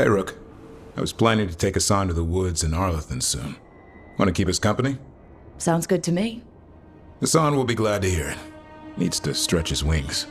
Hey, Rook. I was planning to take Hassan to the woods in Arlethan soon. Want to keep us company? Sounds good to me. Hassan will be glad to hear it. Needs to stretch his wings.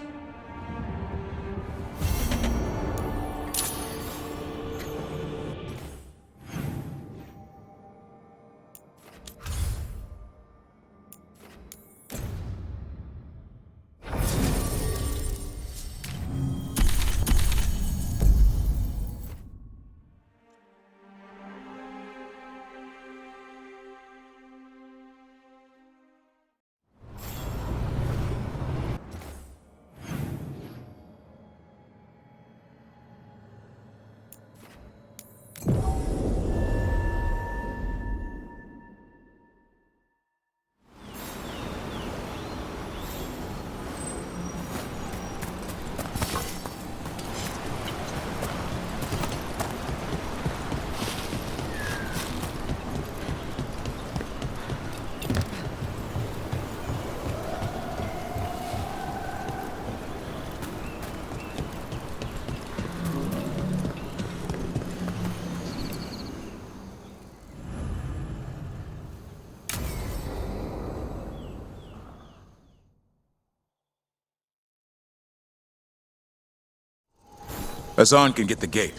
Hassan can get the gate.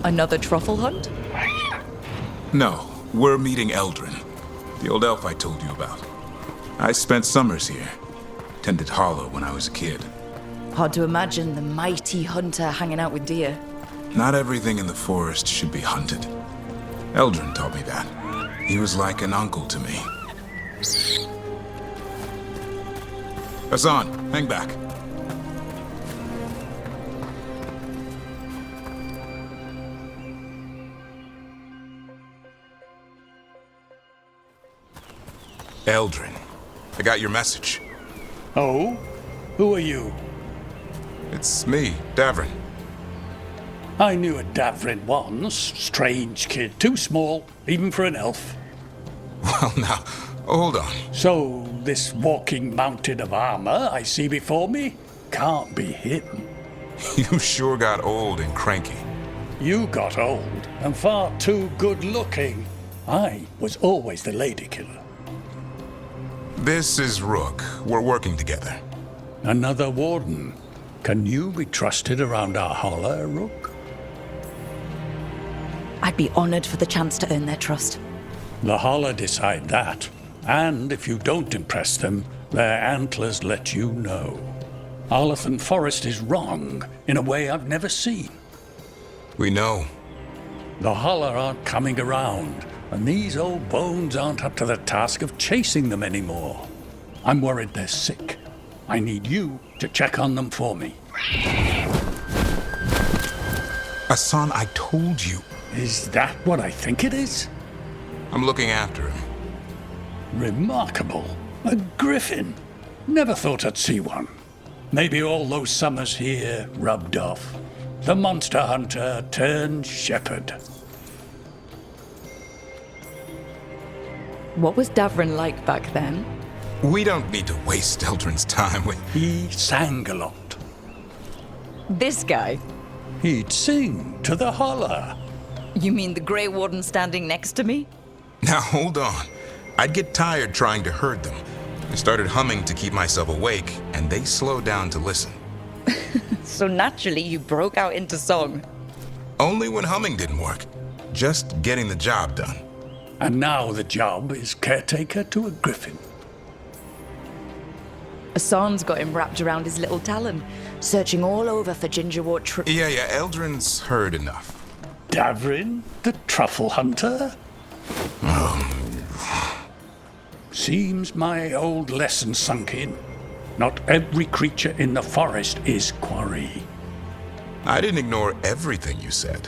Another truffle hunt? No, we're meeting Eldrin, the old elf I told you about. I spent summers here. Tended Hollow when I was a kid. Hard to imagine the mighty hunter hanging out with deer. Not everything in the forest should be hunted. Eldrin taught me that. He was like an uncle to me. Hassan, hang back. Eldrin, I got your message. Oh? Who are you? It's me, Davrin. I knew a Davrin once. Strange kid. Too small, even for an elf. Well, now, hold on. So, this walking mountain of armor I see before me can't be him. You sure got old and cranky. You got old and far too good looking. I was always the lady killer. This is Rook. We're working together. Another warden. Can you be trusted around our holler, Rook? I'd be honored for the chance to earn their trust. The holler decide that. And if you don't impress them, their antlers let you know. Arlethan Forest is wrong in a way I've never seen. We know. The holler aren't coming around, and these old bones aren't up to the task of chasing them anymore. I'm worried they're sick. I need you to check on them for me. Hassan, I told you. Is that what I think it is? I'm looking after him. Remarkable. A griffin. Never thought I'd see one. Maybe all those summers here rubbed off. The monster hunter turned shepherd. What was Davrin like back then? We don't need to waste Eldrin's time with... He sang a lot. This guy? He'd sing to the holler. You mean the Grey Warden standing next to me? Now, hold on. I'd get tired trying to herd them. I started humming to keep myself awake, and they slowed down to listen. So naturally you broke out into song. Only when humming didn't work. Just getting the job done. And now the job is caretaker to a griffin. Hassan's got him wrapped around his little talon, searching all over for gingerwort Yeah, Eldrin's heard enough. Davrin, the truffle hunter? Seems my old lesson sunk in. Not every creature in the forest is quarry. I didn't ignore everything you said.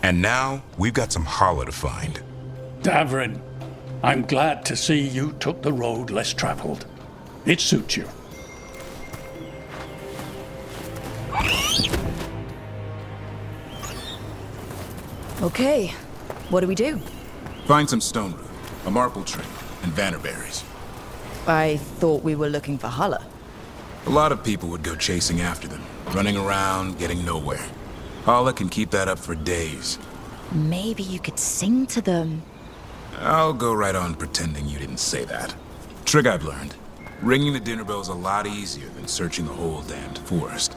And now, we've got some holler to find. Davrin, I'm glad to see you took the road less traveled. It suits you. Okay, what do we do? Find some stone root, a marble tree, and vannerberries. I thought we were looking for Hala. A lot of people would go chasing after them. running around, getting nowhere. Hala can keep that up for days. Maybe you could sing to them. I'll go right on pretending you didn't say that. Trick I've learned. Ringing the dinner bell's a lot easier than searching the whole damned forest.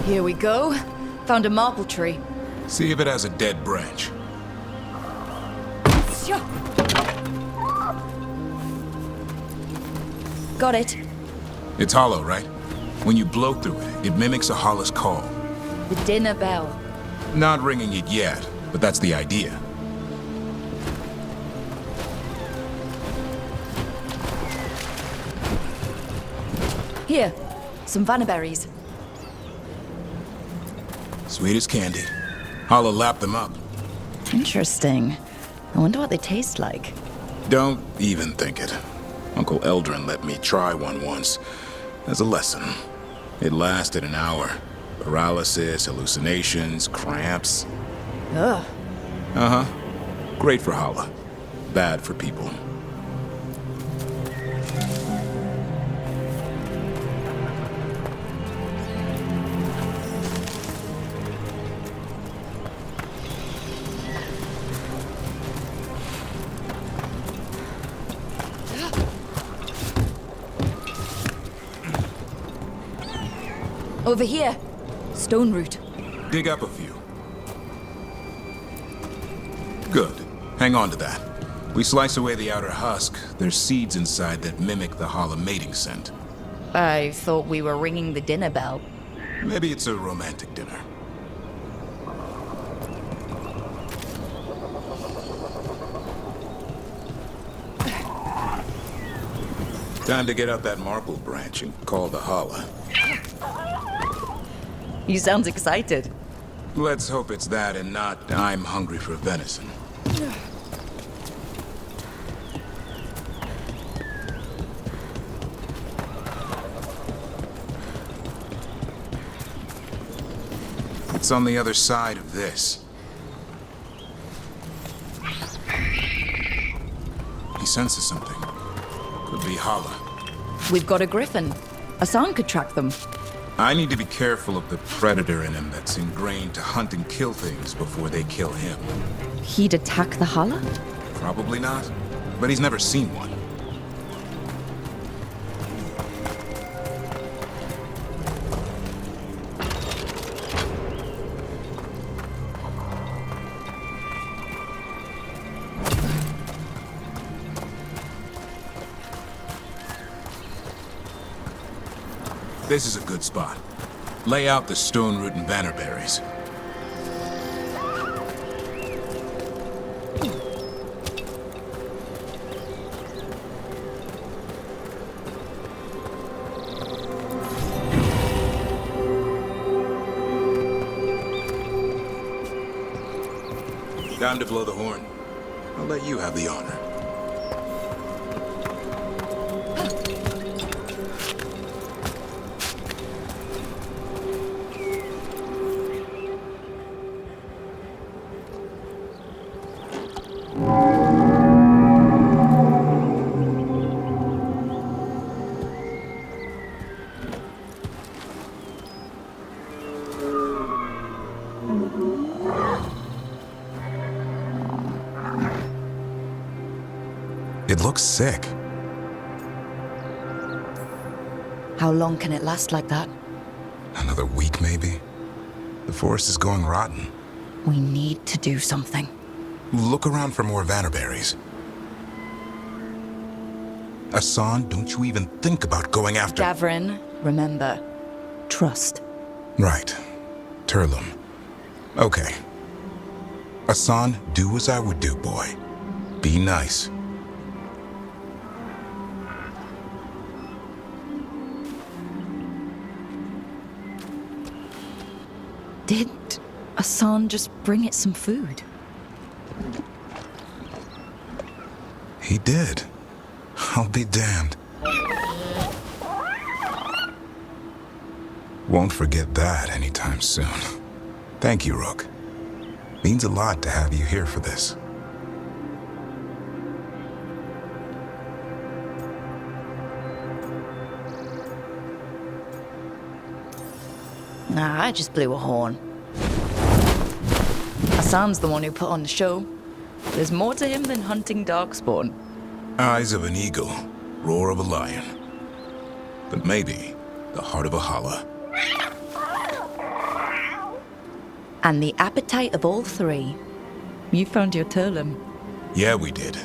Here we go. Found a marble tree. See if it has a dead branch. Got it. It's hollow, right? When you blow through it, it mimics a Hala's call. The dinner bell. Not ringing it yet, but that's the idea. Here, some vannaberries. Sweet as candy. Hala lapped them up. Interesting. I wonder what they taste like. Don't even think it. Uncle Eldrin let me try one once. As a lesson. It lasted an hour. Paralysis, hallucinations, cramps. Ugh. Uh-huh. Great for Hala. Bad for people. Over here. Stone root. Dig up a few. Good. Hang on to that. We slice away the outer husk. There's seeds inside that mimic the Hala mating scent. I thought we were ringing the dinner bell. Maybe it's a romantic dinner. Time to get out that marble branch and call the Hala. You sound excited. Let's hope it's that and not I'm hungry for venison. It's on the other side of this. He senses something. Could be Hala. We've got a griffin. Asan could track them. I need to be careful of the predator in him that's ingrained to hunt and kill things before they kill him. He'd attack the Hala? Probably not, but he's never seen one. This is a good spot. Lay out the stone root and bannerberries. Time to blow the horn. I'll let you have the honor. It looks sick. How long can it last like that? Another week, maybe? The forest is going rotten. We need to do something. Look around for more vannerberries. Asan, don't you even think about going after... Gavrin, remember, trust. Right. Turlum. Okay. Asan, do as I would do, boy. Be nice. Did Asan just bring it some food? He did. I'll be damned. Won't forget that anytime soon. Thank you, Rook. Means a lot to have you here for this. Nah, I just blew a horn. Hassan's the one who put on the show. There's more to him than hunting darkspawn. Eyes of an eagle, roar of a lion. But maybe the heart of a holla. And the appetite of all three. You found your Turlum. Yeah, we did.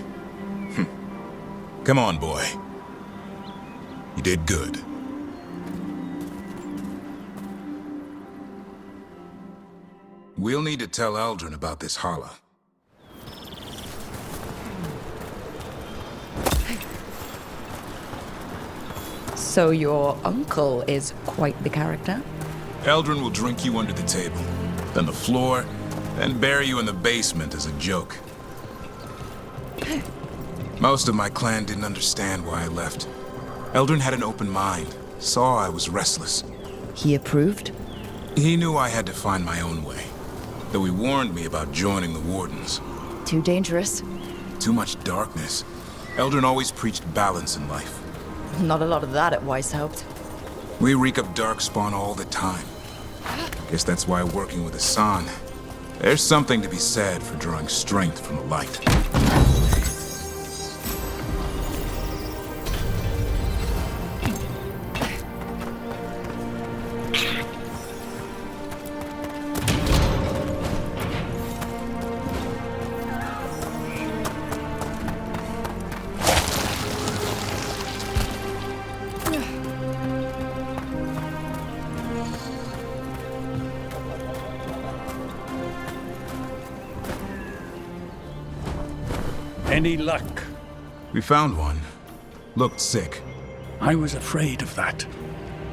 Come on, boy. You did good. We'll need to tell Eldrin about this holla. So your uncle is quite the character? Eldrin will drink you under the table, then the floor, then bury you in the basement as a joke. Most of my clan didn't understand why I left. Eldrin had an open mind, saw I was restless. He approved? He knew I had to find my own way, though he warned me about joining the Wardens. Too dangerous? Too much darkness. Eldrin always preached balance in life. Not a lot of that at Weishaupt. We reek of darkspawn all the time. Guess that's why working with Hassan, there's something to be said for drawing strength from the light. Any luck? We found one. Looked sick. I was afraid of that.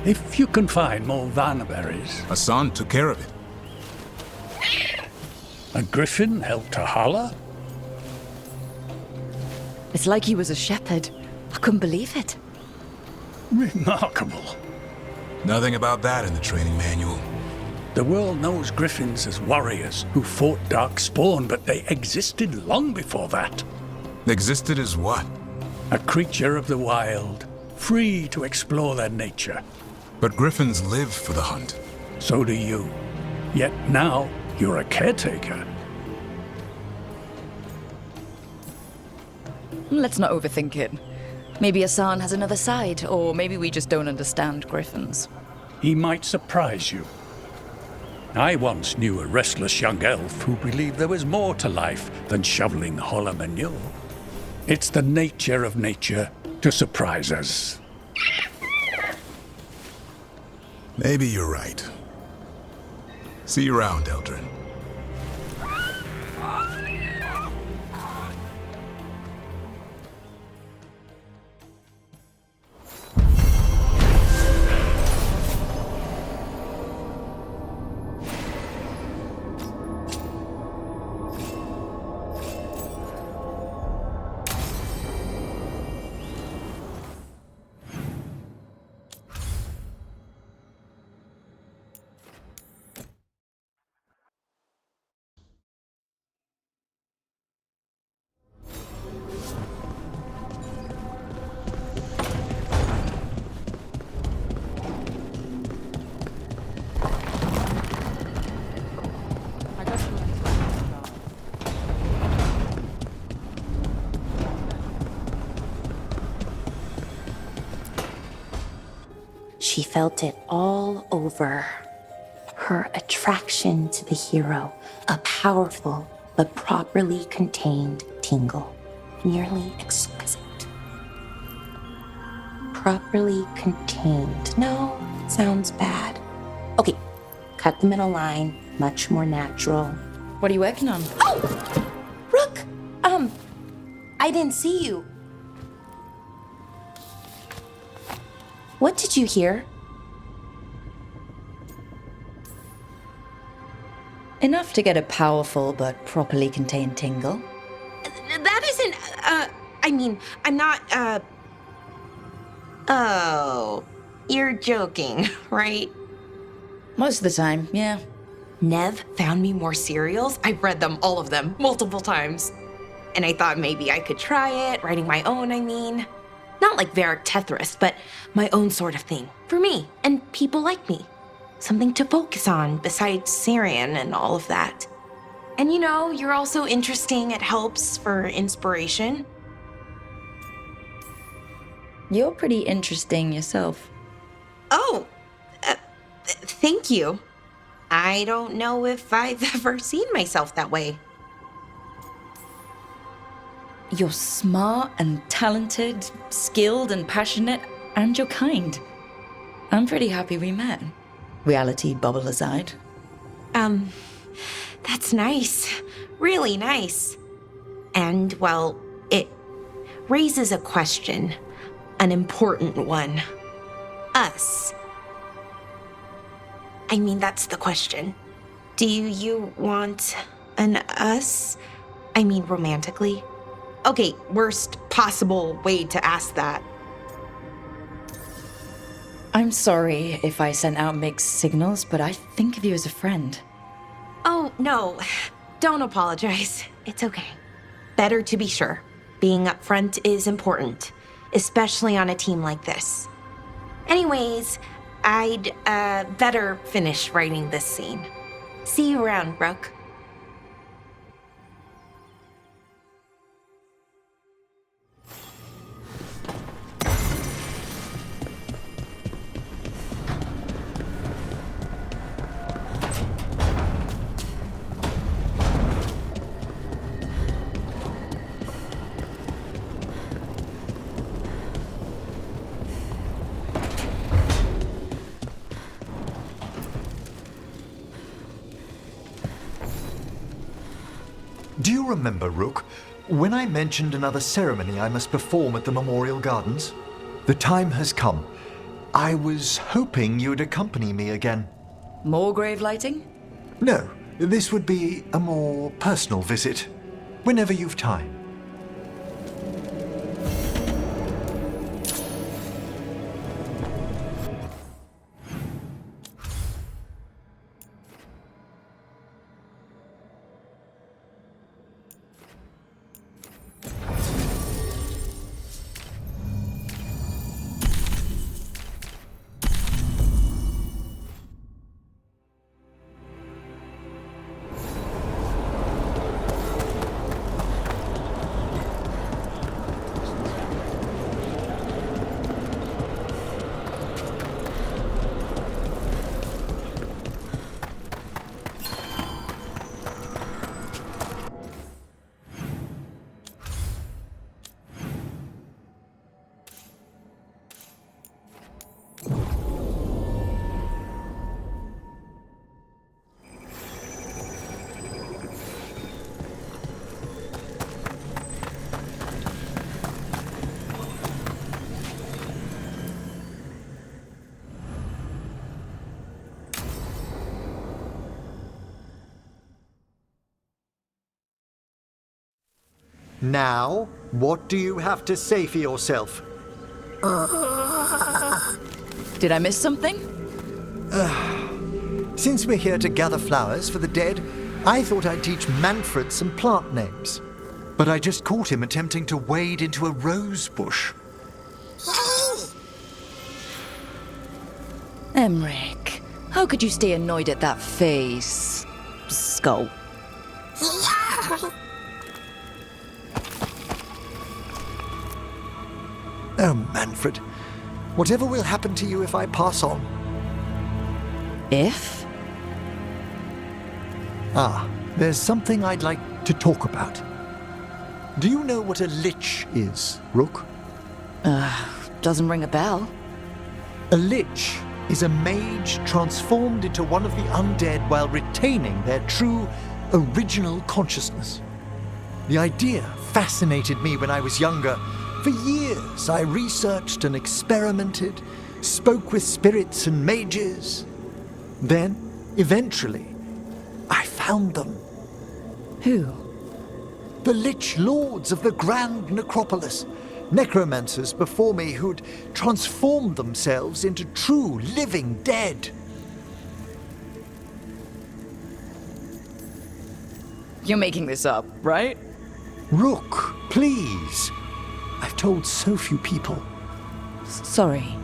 If you can find more Vanaberries. Hassan took care of it. A griffin helped a holla? It's like he was a shepherd. I couldn't believe it. Remarkable. Nothing about that in the training manual. The world knows griffins as warriors who fought darkspawn, but they existed long before that. Existed as what? A creature of the wild, free to explore their nature. But griffins live for the hunt. So do you. Yet now, you're a caretaker. Let's not overthink it. Maybe Hassan has another side, or maybe we just don't understand griffins. He might surprise you. I once knew a restless young elf who believed there was more to life than shoveling holler manure. It's the nature of nature to surprise us. Maybe you're right. See you around, Eldrin. She felt it all over. Her attraction to the hero, a powerful but properly contained tingle, nearly exquisite. Properly contained. No, sounds bad. Okay, cut the middle line, much more natural. What are you working on? Oh! Rook! I didn't see you. What did you hear? Enough to get a powerful but properly contained tingle. That isn't, I mean, I'm not, Oh, you're joking, right? Most of the time, yeah. Nev found me more serials. I've read them, all of them, multiple times. And I thought maybe I could try it, writing my own, I mean. Not like Varric Tethrist, but my own sort of thing. For me, and people like me. Something to focus on besides Syrian and all of that. And you know, you're also interesting. It helps for inspiration. You're pretty interesting yourself. Oh, thank you. I don't know if I've ever seen myself that way. You're smart and talented, skilled and passionate, and you're kind. I'm pretty happy we met. Reality bubble aside. That's nice. Really nice. And, well, it raises a question. An important one. Us. I mean, that's the question. Do you want an us? I mean, romantically? Okay, worst possible way to ask that. I'm sorry if I sent out mixed signals, but I think of you as a friend. Oh, no. Don't apologize. It's okay. Better to be sure. Being upfront is important, especially on a team like this. Anyways, I'd better finish writing this scene. See you around, Brooke. Do you remember, Rook, when I mentioned another ceremony I must perform at the Memorial Gardens? The time has come. I was hoping you'd accompany me again. More grave lighting? No, this would be a more personal visit, whenever you've time. Now, what do you have to say for yourself? Did I miss something? Since we're here to gather flowers for the dead, I thought I'd teach Manfred some plant names. But I just caught him attempting to wade into a rose bush. Emmerich, how could you stay annoyed at that face? Skull. Oh, Manfred. Whatever will happen to you if I pass on? If? There's something I'd like to talk about. Do you know what a lich is, Rook? Doesn't ring a bell. A lich is a mage transformed into one of the undead while retaining their true, original consciousness. The idea fascinated me when I was younger. For years, I researched and experimented, spoke with spirits and mages. Then, eventually, I found them. Who? The Lich Lords of the Grand Necropolis. Necromancers before me who'd transformed themselves into true living dead. You're making this up, right? Rook, please. I've told so few people. Sorry.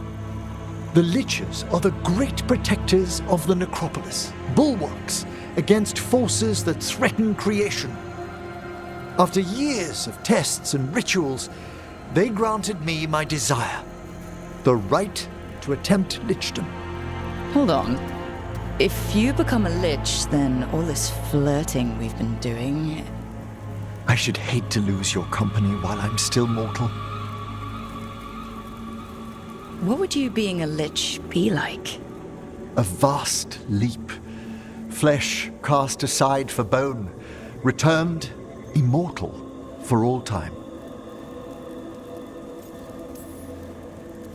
The Liches are the great protectors of the necropolis, bulwarks against forces that threaten creation. After years of tests and rituals, they granted me my desire, the right to attempt lichdom. Hold on. If you become a lich, then all this flirting we've been doing... I should hate to lose your company while I'm still mortal. What would you being a lich be like? A vast leap. Flesh cast aside for bone, returned immortal for all time.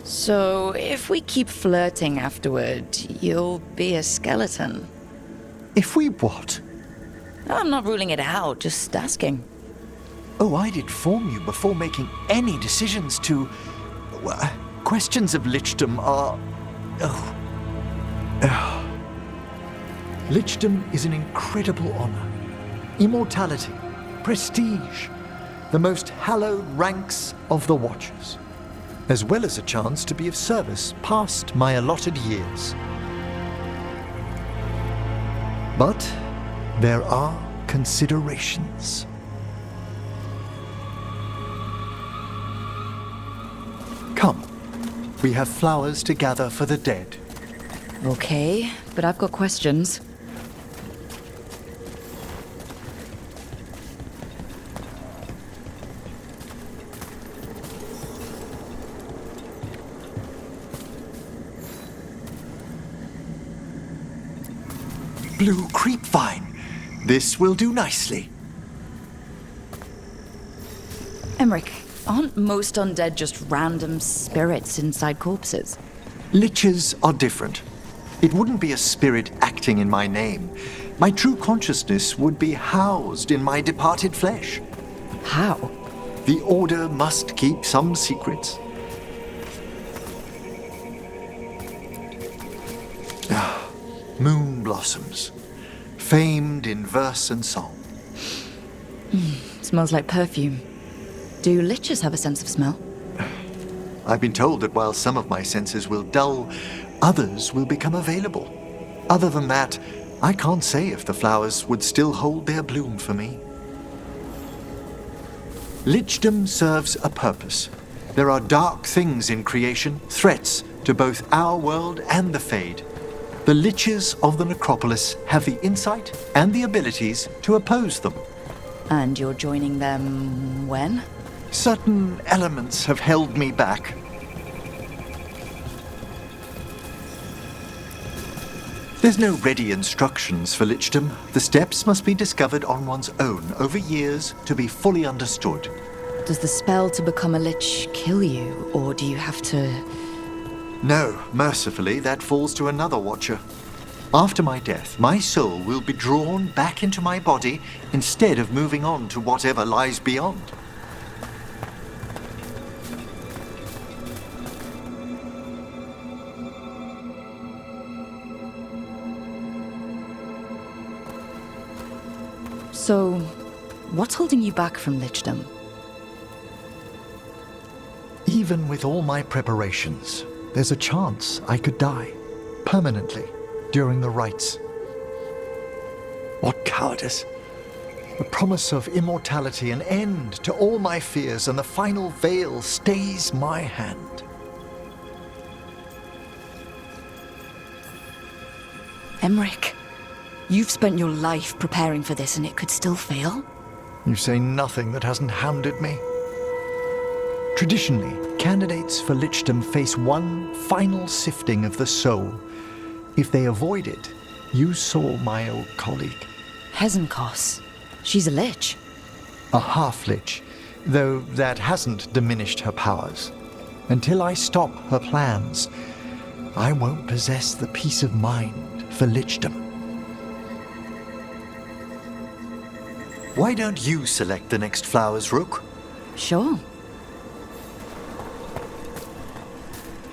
So, if we keep flirting afterward, you'll be a skeleton. If we what? I'm not ruling it out, just asking. Oh, I'd inform you before making any decisions to... Well, questions of lichdom are... Lichdom is an incredible honor. Immortality, prestige, the most hallowed ranks of the Watchers, as well as a chance to be of service past my allotted years. But there are considerations. Come, we have flowers to gather for the dead. Okay, but I've got questions. Blue creepvine. This will do nicely. Emmerich, aren't most undead just random spirits inside corpses? Liches are different. It wouldn't be a spirit acting in my name. My true consciousness would be housed in my departed flesh. How? The Order must keep some secrets. Moon blossoms, famed in verse and song. Smells like perfume. Do liches have a sense of smell? I've been told that while some of my senses will dull, others will become available. Other than that, I can't say if the flowers would still hold their bloom for me. Lichdom serves a purpose. There are dark things in creation, threats to both our world and the Fade. The Liches of the Necropolis have the insight and the abilities to oppose them. And you're joining them when? Certain elements have held me back. There's no ready instructions for lichdom. The steps must be discovered on one's own over years to be fully understood. Does the spell to become a lich kill you, or do you have to... No, mercifully, that falls to another Watcher. After my death, my soul will be drawn back into my body instead of moving on to whatever lies beyond. So, what's holding you back from lichdom? Even with all my preparations, there's a chance I could die permanently during the rites. What cowardice! The promise of immortality, an end to all my fears, and the final veil stays my hand. Emmerich, you've spent your life preparing for this and it could still fail? You say nothing that hasn't hounded me. Traditionally, candidates for lichdom face one final sifting of the soul. If they avoid it, you saw my old colleague. Hezenkos. She's a lich. A half-lich, though that hasn't diminished her powers. Until I stop her plans, I won't possess the peace of mind for lichdom. Why don't you select the next flowers, Rook? Sure.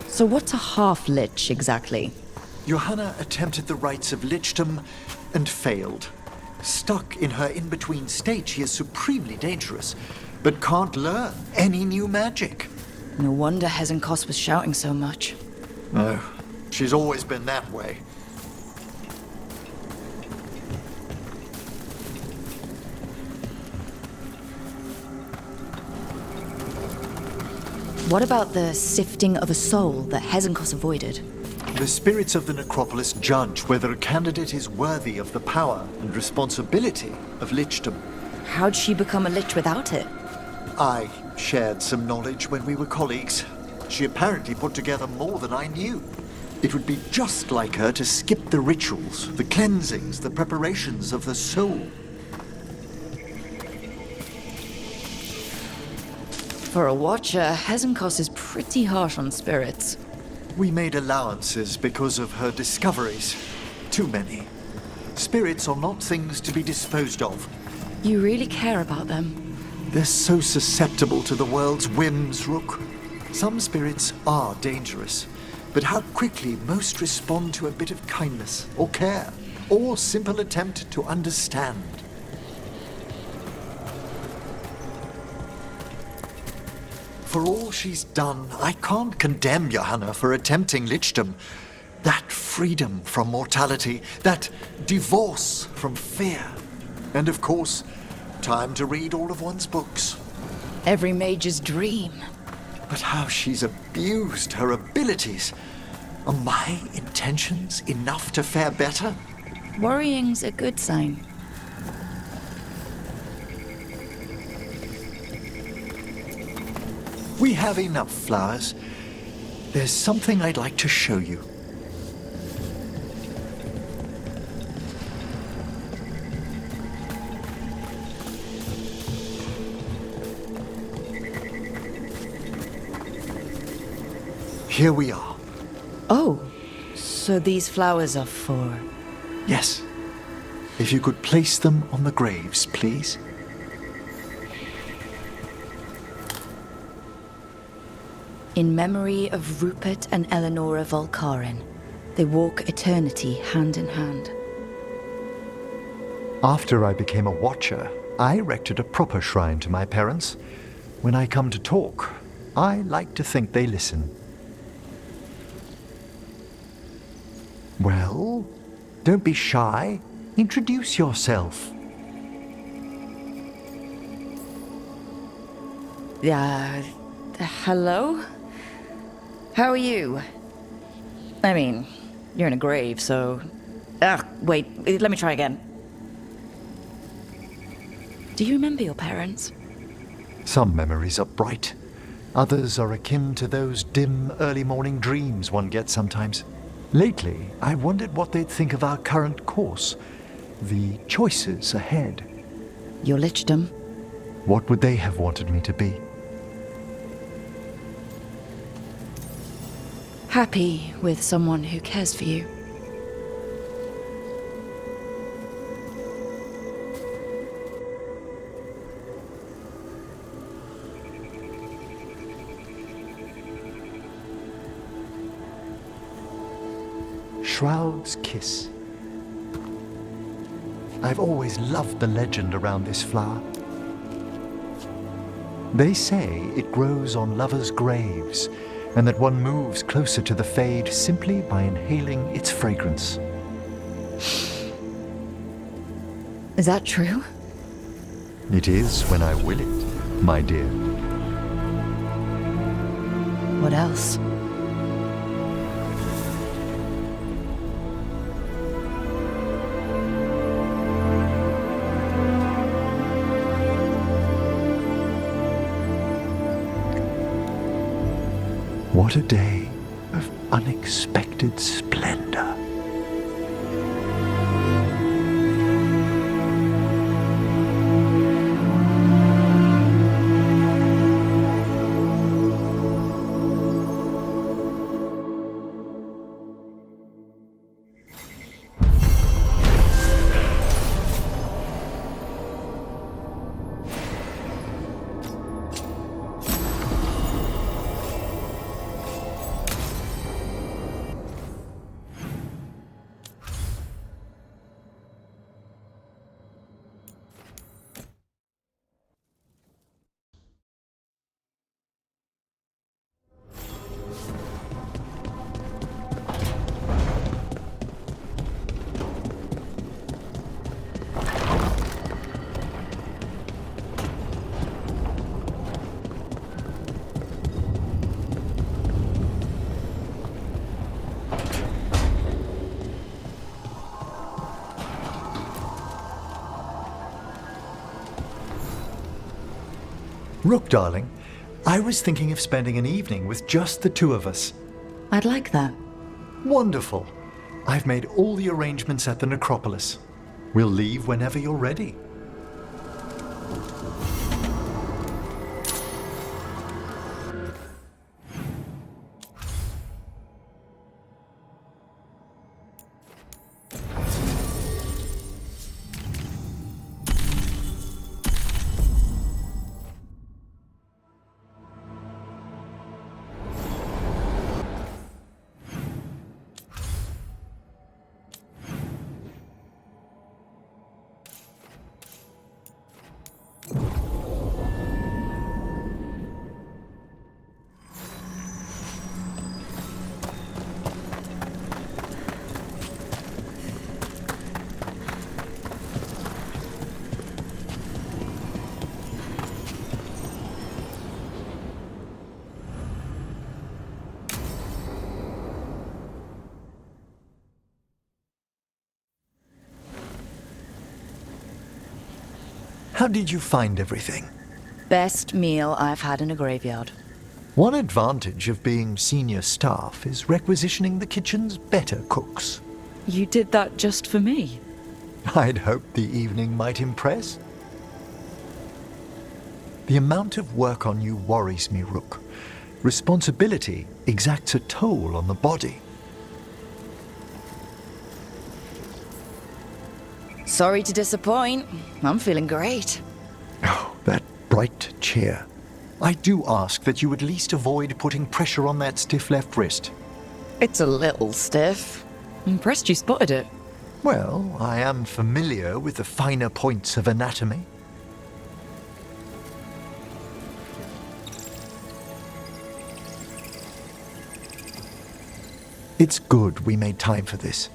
So what's a half-lich exactly? Johanna attempted the rites of lichdom and failed. Stuck in her in-between state, she is supremely dangerous, but can't learn any new magic. No wonder Hezenkos was shouting so much. No, she's always been that way. What about the sifting of a soul that Hezenkos avoided? The spirits of the necropolis judge whether a candidate is worthy of the power and responsibility of lichdom. How'd she become a lich without it? I shared some knowledge when we were colleagues. She apparently put together more than I knew. It would be just like her to skip the rituals, the cleansings, the preparations of the soul. For a watcher, Hezenkos is pretty harsh on spirits. We made allowances because of her discoveries. Too many. Spirits are not things to be disposed of. You really care about them? They're so susceptible to the world's whims, Rook. Some spirits are dangerous, but how quickly most respond to a bit of kindness or care, or simple attempt to understand. For all she's done, I can't condemn Johanna for attempting lichdom. That freedom from mortality, that divorce from fear. And of course, time to read all of one's books. Every mage's dream. But how she's abused her abilities. Are my intentions enough to fare better? Worrying's a good sign. We have enough flowers. There's something I'd like to show you. Here we are. Oh, so these flowers are for... Yes. If you could place them on the graves, please. In memory of Rupert and Eleonora Volkarin, they walk eternity hand in hand. After I became a watcher, I erected a proper shrine to my parents. When I come to talk, I like to think they listen. Well, don't be shy. Introduce yourself. Hello? How are you? I mean, you're in a grave, so... wait, let me try again. Do you remember your parents? Some memories are bright. Others are akin to those dim, early morning dreams one gets sometimes. Lately, I wondered what they'd think of our current course, the choices ahead. Your lichdom? What would they have wanted me to be? Happy with someone who cares for you. Shroud's Kiss. I've always loved the legend around this flower. They say it grows on lovers' graves, and that one moves closer to the fade simply by inhaling its fragrance. Is that true? It is when I will it, my dear. What else? What a day of unexpected splendor. Rook, darling, I was thinking of spending an evening with just the two of us. I'd like that. Wonderful. I've made all the arrangements at the necropolis. We'll leave whenever you're ready. How did you find everything? Best meal I've had in a graveyard. One advantage of being senior staff is requisitioning the kitchen's better cooks. You did that just for me. I'd hoped the evening might impress. The amount of work on you worries me, Rook. Responsibility exacts a toll on the body. Sorry to disappoint. I'm feeling great. Oh, that bright chair. I do ask that you at least avoid putting pressure on that stiff left wrist. It's a little stiff. Impressed you spotted it. Well, I am familiar with the finer points of anatomy. It's good we made time for this.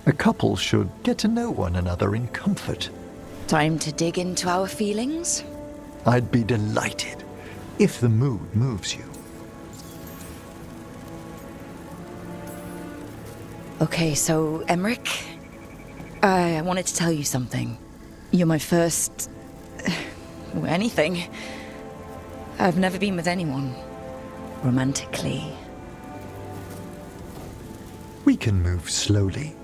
A couple should get to know one another in comfort. Time to dig into our feelings? I'd be delighted if the mood moves you. Okay, so, Emmerich, I wanted to tell you something. You're my first... anything. I've never been with anyone. Romantically. We can move slowly,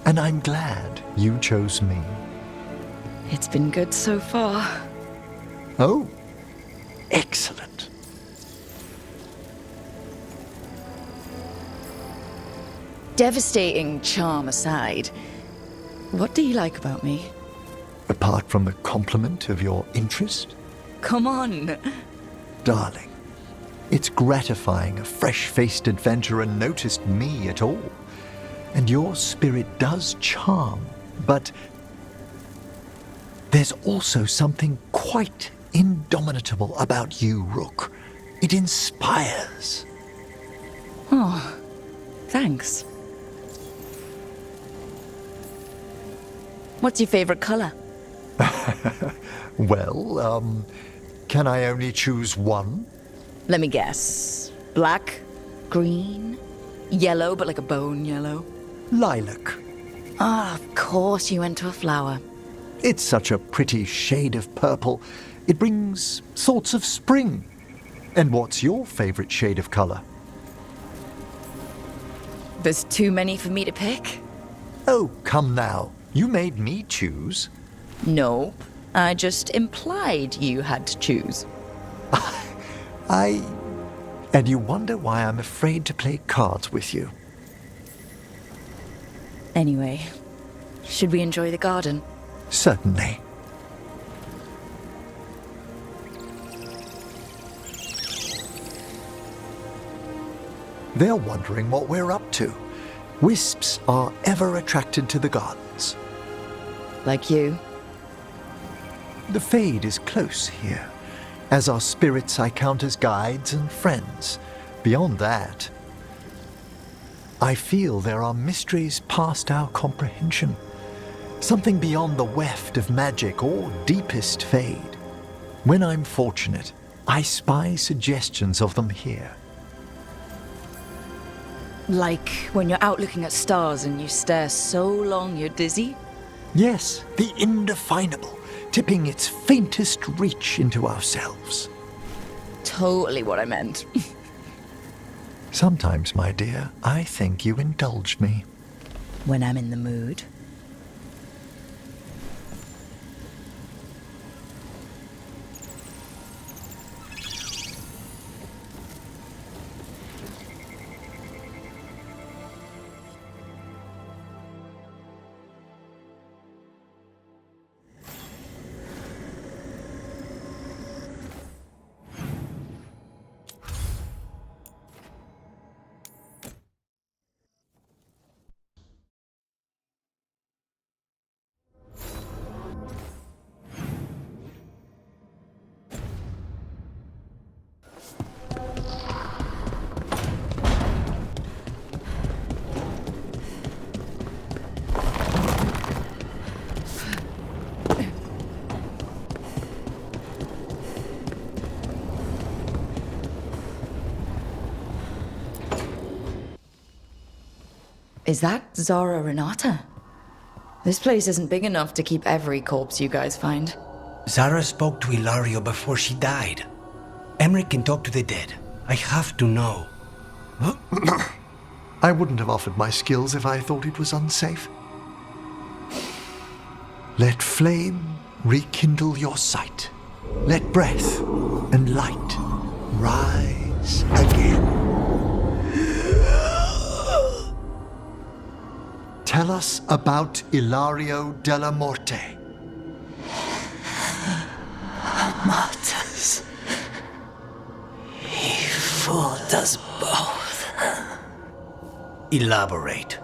and I'm glad you chose me. It's been good so far. Oh, excellent. Devastating charm aside, what do you like about me? Apart from the compliment of your interest, Come on. darling, it's gratifying a fresh-faced adventurer noticed me at all. And your spirit does charm, but there's also something quite indomitable about you, Rook. It inspires. Oh, thanks. What's your favorite color? Well, can I only choose one? Let me guess. Black, green, yellow, but like a bone yellow. Lilac. Ah, of course you went to a flower. It's such a pretty shade of purple. It brings thoughts of spring. And what's your favorite shade of color? There's too many for me to pick? Oh, come now. You made me choose. Nope. I just implied you had to choose. And you wonder why I'm afraid to play cards with you. Anyway, should we enjoy the garden? Certainly. They're wondering what we're up to. Wisps are ever attracted to the gardens. Like you? The Fade is close here. As our spirits I count as guides and friends. Beyond that, I feel there are mysteries past our comprehension. Something beyond the weft of magic or deepest Fade. When I'm fortunate, I spy suggestions of them here. Like when you're out looking at stars and you stare so long you're dizzy? Yes, the indefinable, tipping its faintest reach into ourselves. totally what I meant. Sometimes, my dear, I think you indulge me. When I'm in the mood. Is that Zara Renata? This place isn't big enough to keep every corpse you guys find. Zara spoke to Ilario before she died. Emmerich can talk to the dead. I have to know. I wouldn't have offered my skills if I thought it was unsafe. Let flame rekindle your sight. Let breath and light rise again. Tell us about Ilario della Morte. Martyrs. He fooled us both. Elaborate.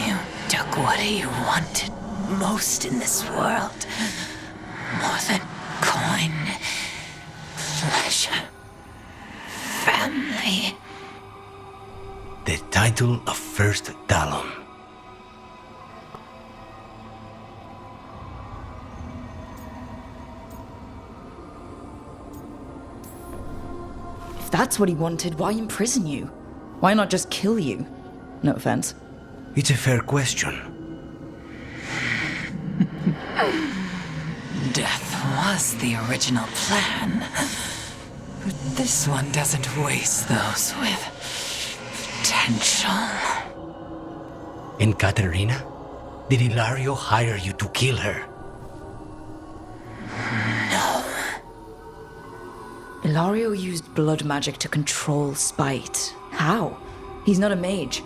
You took what he wanted most in this world. More than coin, pleasure, family. The title of First Talon. If that's what he wanted, why imprison you? Why not just kill you? No offense. It's a fair question. Death was the original plan. But this one doesn't waste those with potential. And Katerina? Did Ilario hire you to kill her? No. Ilario used blood magic to control spite. How? He's not a mage.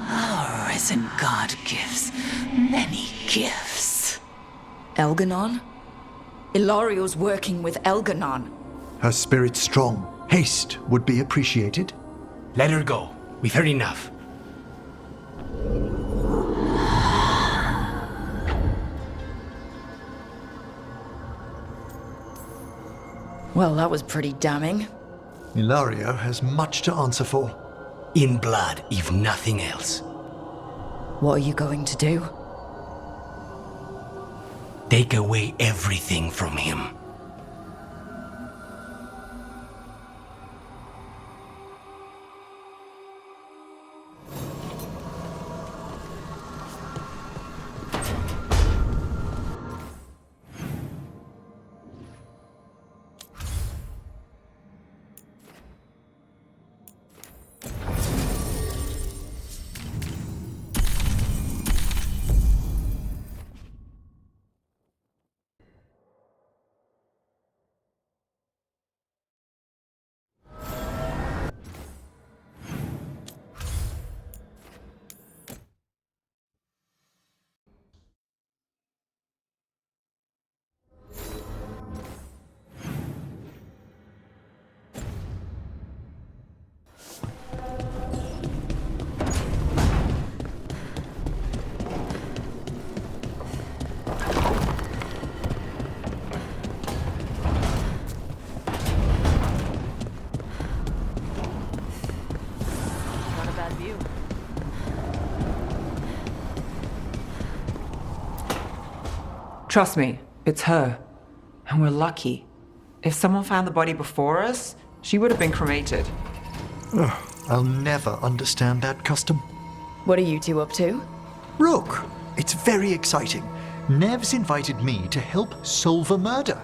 Our risen god gives many gifts. Elganon? Ilario's working with Elganon. Her spirit strong. Haste would be appreciated. Let her go. We've heard enough. Well, that was pretty damning. Ilario has much to answer for. In blood, if nothing else. What are you going to do? Take away everything from him. Trust me, it's her. And we're lucky. If someone found the body before us, she would have been cremated. I'll never understand that custom. What are you two up to? Look, it's very exciting. Nev's invited me to help solve a murder.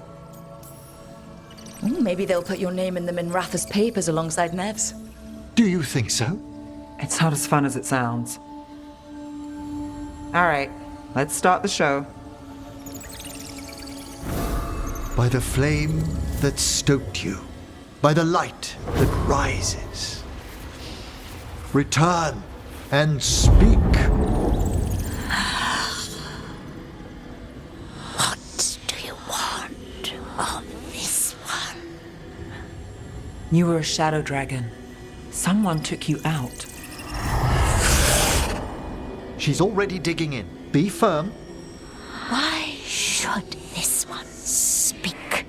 Maybe they'll put your name in the Minratha's papers alongside Nev's. Do you think so? It's not as fun as it sounds. All right, let's start the show. By the flame that stoked you, by the light that rises. Return and speak. What do you want of this one? You were a shadow dragon. Someone took you out. She's already digging in. Be firm. Why should this one speak?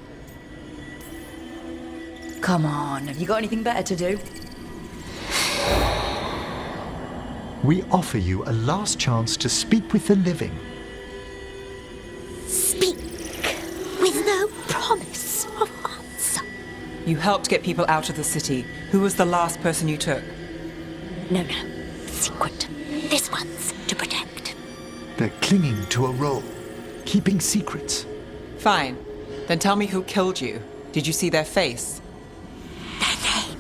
Come on, have you got anything better to do? We offer you a last chance to speak with the living. Speak with no promise of answer. You helped get people out of the city. Who was the last person you took? No. Secret. This one's to protect. They're clinging to a role, keeping secrets. Fine. Then tell me who killed you. Did you see their face? Their name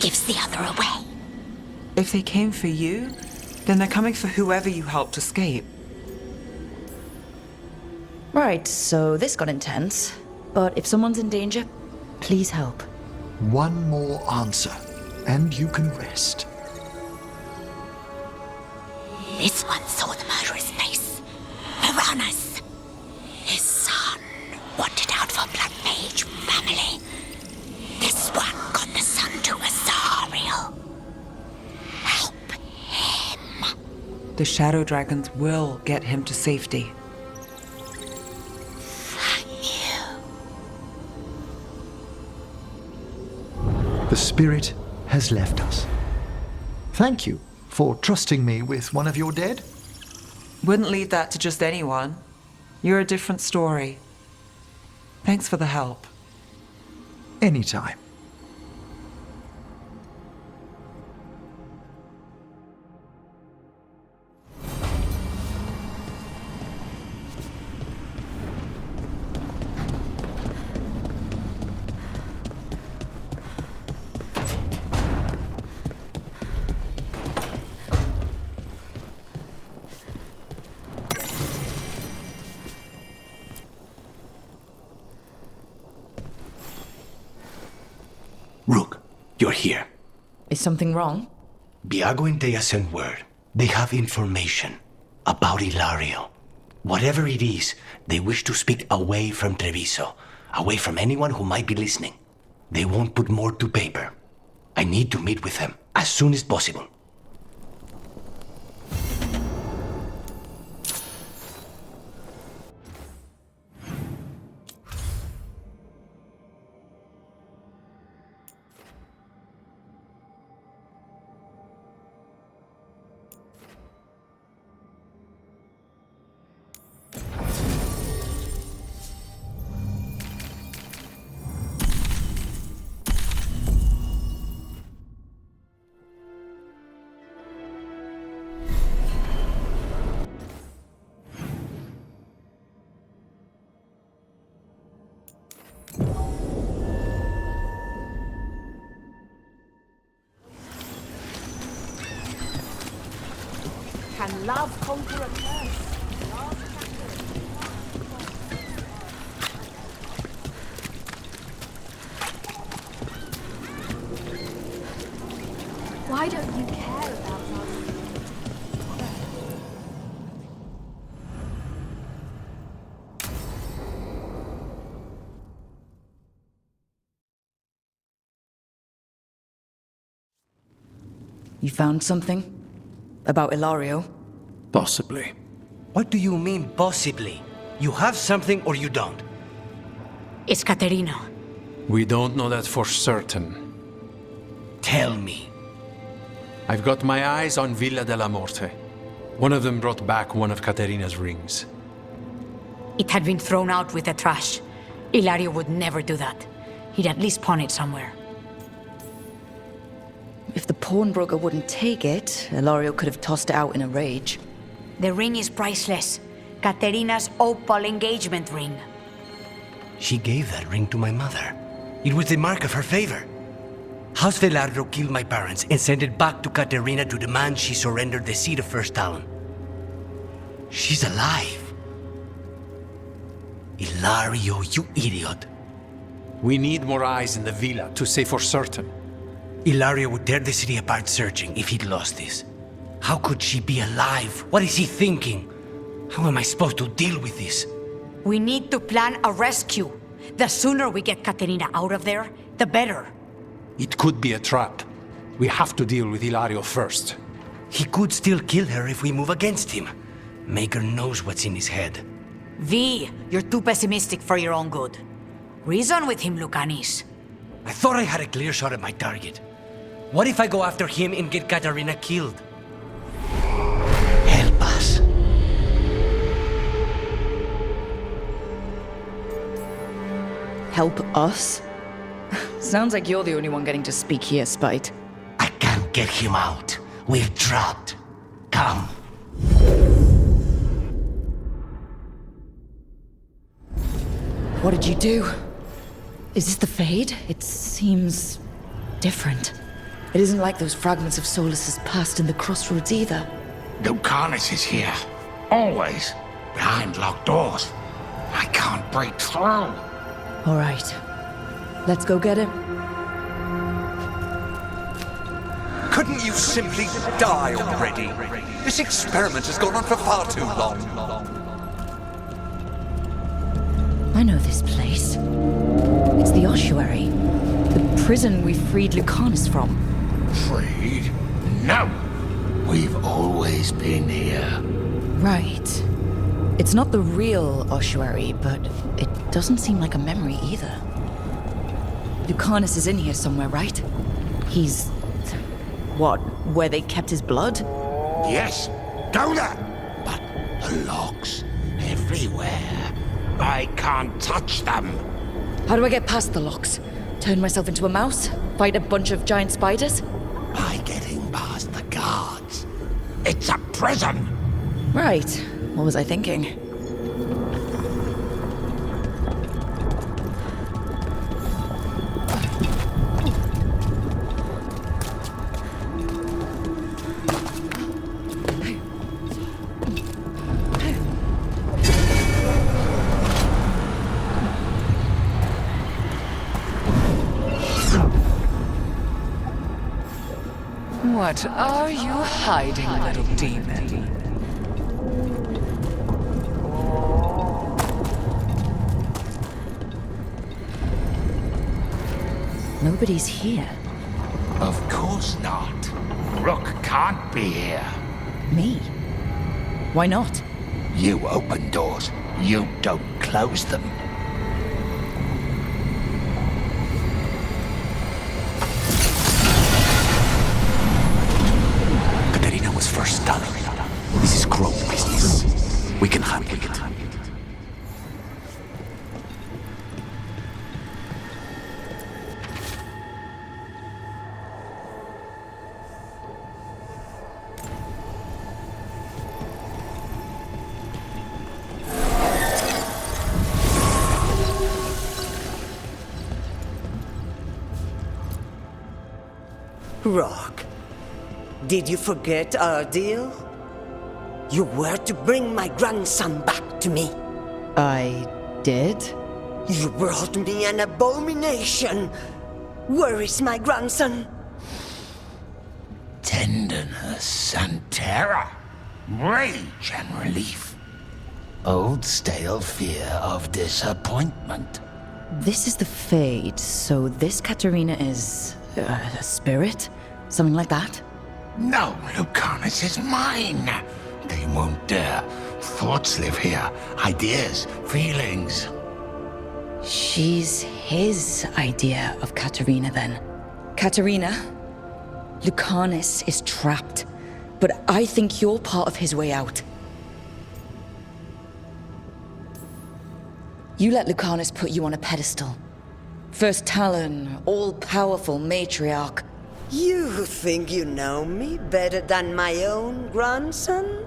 gives the other away. If they came for you, then they're coming for whoever you helped escape. Right, so this got intense. But if someone's in danger, please help. One more answer, and you can rest. This one saw the murderer's face. Piranhas. His son wanted out for Blood Mage family. This one got the son to Azariel. Help him. The shadow dragons will get him to safety. Thank you. The spirit has left us. Thank you for trusting me with one of your dead. Wouldn't leave that to just anyone. You're a different story. Thanks for the help. Anytime. Rook, you're here. Is something wrong? Biago and Dea sent word. They have information about Ilario. Whatever it is, they wish to speak away from Treviso, away from anyone who might be listening. They won't put more to paper. I need to meet with them as soon as possible. Can love conquer a curse? Why don't you care about us? You found something? About Ilario? Possibly. What do you mean, possibly? You have something or you don't? It's Caterina. We don't know that for certain. Tell me. I've got my eyes on Villa della Morte. One of them brought back one of Caterina's rings. It had been thrown out with the trash. Ilario would never do that. He'd at least pawn it somewhere. If the pawnbroker wouldn't take it, Ilario could have tossed it out in a rage. The ring is priceless. Katerina's opal engagement ring. She gave that ring to my mother. It was the mark of her favor. House Veilguard killed my parents and sent it back to Katerina to demand she surrender the seat of First Talon. She's alive. Ilario, you idiot. We need more eyes in the villa to say for certain. Ilario would tear the city apart searching if he'd lost this. How could she be alive? What is he thinking? How am I supposed to deal with this? We need to plan a rescue. The sooner we get Katerina out of there, the better. It could be a trap. We have to deal with Ilario first. He could still kill her if we move against him. Maker knows what's in his head. V, you're too pessimistic for your own good. Reason with him, Lucanis. I thought I had a clear shot at my target. What if I go after him and get Katerina killed? Help us. Help us? Sounds like you're the only one getting to speak here, Spite. I can't get him out. We're trapped. Come. What did you do? Is this the Fade? It seems different. It isn't like those fragments of Solus's past in the Crossroads either. Lucanis is here. Always. Behind locked doors. I can't break through. All right. Let's go get him. Couldn't you simply die already? This experiment has gone on for far too long. I know this place. It's the ossuary. The prison we freed Lucanis from. Freed? No! We've always been here. Right. It's not the real ossuary, but it doesn't seem like a memory either. Lucanis is in here somewhere, right? He's... what, where they kept his blood? Yes, go there! But the locks everywhere. I can't touch them. How do I get past the locks? Turn myself into a mouse? Fight a bunch of giant spiders? By getting past the guards. It's a prison! Right. What was I thinking? What are you hiding, little demon? Nobody's here. Of course not. Rook can't be here. Me? Why not? You open doors. You don't close them. Katerina was first Talon. This is Crow business. We can handle it. Rock, did you forget our deal? You were to bring my grandson back to me. I did? You brought me an abomination. Where is my grandson? Tenderness and terror. Rage and relief. Old stale fear of disappointment. This is the Fade, so this Katerina is... a spirit? Something like that? No, Lucanis is mine. They won't dare. Thoughts live here. Ideas, feelings. She's his idea of Katerina, then. Katerina, Lucanis is trapped, but I think you're part of his way out. You let Lucanis put you on a pedestal. First Talon, all-powerful matriarch. You think you know me better than my own grandson?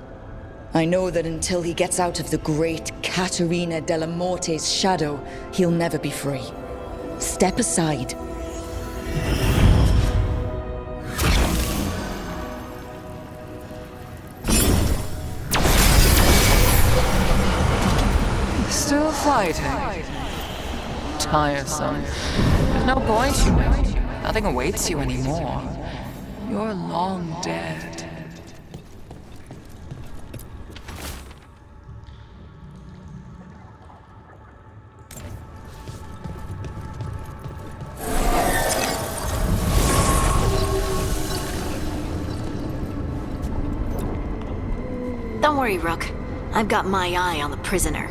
I know that until he gets out of the great Caterina della Morte's shadow, he'll never be free. Step aside. Still fighting? Tiresome. There's no point. Nothing awaits you anymore. You're long dead. Don't worry, Rook. I've got my eye on the prisoner.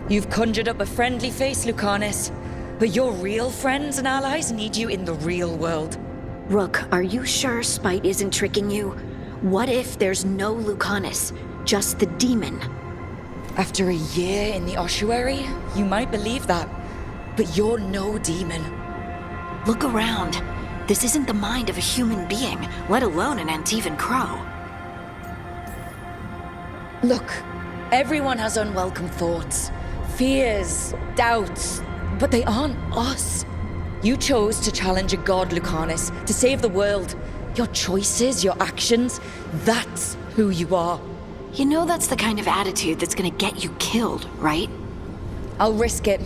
You've conjured up a friendly face, Lucanus. But your real friends and allies need you in the real world. Rook, are you sure Spite isn't tricking you? What if there's no Lucanus, just the demon? After a year in the ossuary, you might believe that. But you're no demon. Look around. This isn't the mind of a human being, let alone an Antivan Crow. Look, everyone has unwelcome thoughts, fears, doubts, but they aren't us. You chose to challenge a god, Lucanus, to save the world. Your choices, your actions, that's who you are. You know that's the kind of attitude that's gonna get you killed, right? I'll risk it.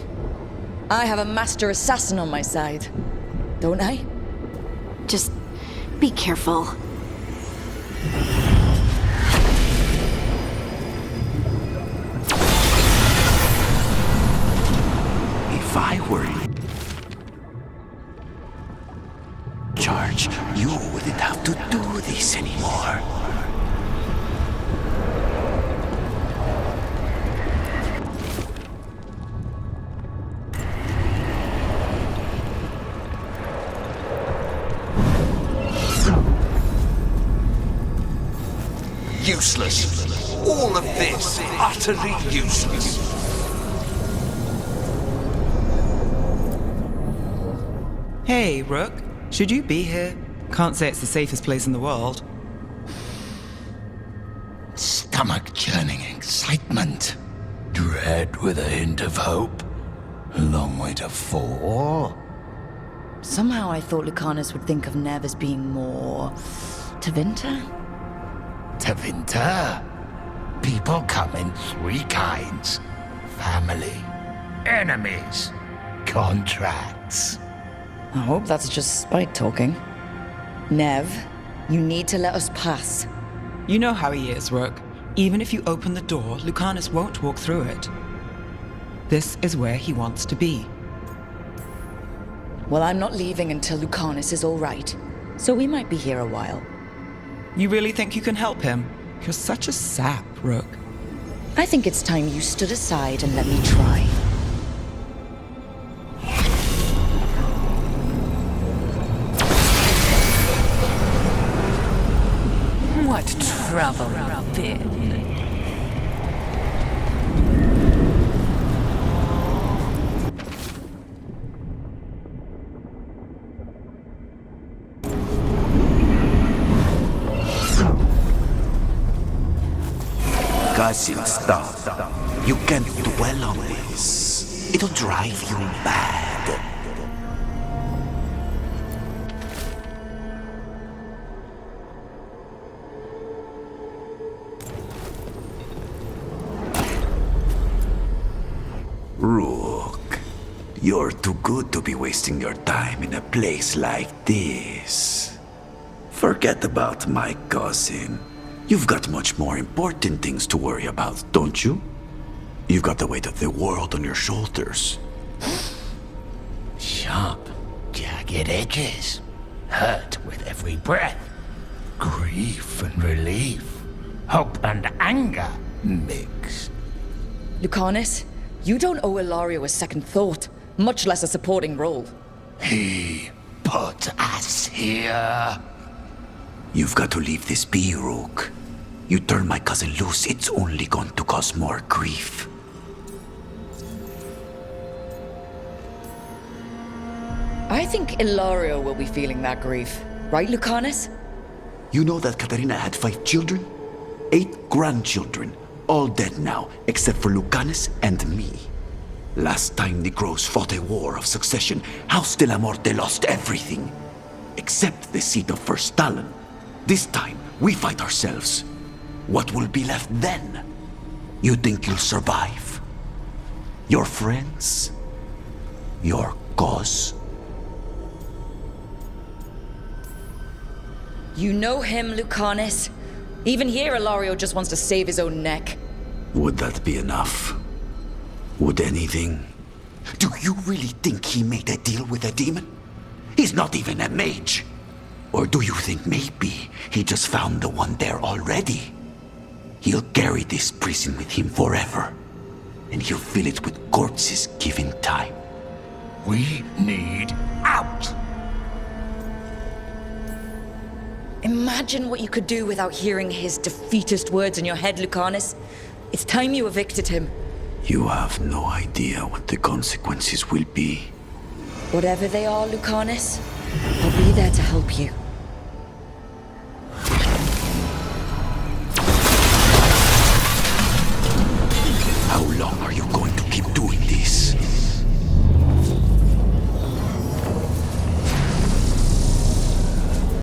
I have a master assassin on my side, don't I? Just be careful. If I were in charge, you wouldn't have to do this anymore. Useless. All of this, utterly useless. Hey, Rook. Should you be here? Can't say it's the safest place in the world. Stomach-churning excitement. Dread with a hint of hope. A long way to fall. Somehow I thought Lucanus would think of Nev as being more... Tevinter? Tevinter? People come in three kinds. Family, enemies, contracts. I hope that's just Spite talking. Nev, you need to let us pass. You know how he is, Rook. Even if you open the door, Lucanus won't walk through it. This is where he wants to be. Well, I'm not leaving until Lucanus is all right. So we might be here a while. You really think you can help him? You're such a sap, Rook. I think it's time you stood aside and let me try. What trouble you've been. Cousin, stop. You can't dwell on this. It'll drive you mad. Rook, you're too good to be wasting your time in a place like this. Forget about my cousin. You've got much more important things to worry about, don't you? You've got the weight of the world on your shoulders. Sharp, jagged edges. Hurt with every breath. Grief and relief. Hope and anger mixed. Lucanus, you don't owe Ilario a second thought, much less a supporting role. He put us here. You've got to leave this be, Rook. You turn my cousin loose, it's only going to cause more grief. I think Ilario will be feeling that grief. Right, Lucanus? You know that Katerina had 5 children? 8 grandchildren, all dead now, except for Lucanus and me. Last time the Grows fought a war of succession, House de la Morte lost everything. Except the seat of First Stalin. This time, we fight ourselves. What will be left then? You think you'll survive? Your friends? Your cause? You know him, Lucanus. Even here, Ilario just wants to save his own neck. Would that be enough? Would anything? Do you really think he made a deal with a demon? He's not even a mage. Or do you think maybe he just found the one there already? He'll carry this prison with him forever. And he'll fill it with corpses given time. We need out! Imagine what you could do without hearing his defeatist words in your head, Lucanus. It's time you evicted him. You have no idea what the consequences will be. Whatever they are, Lucanus, I'll be there to help you.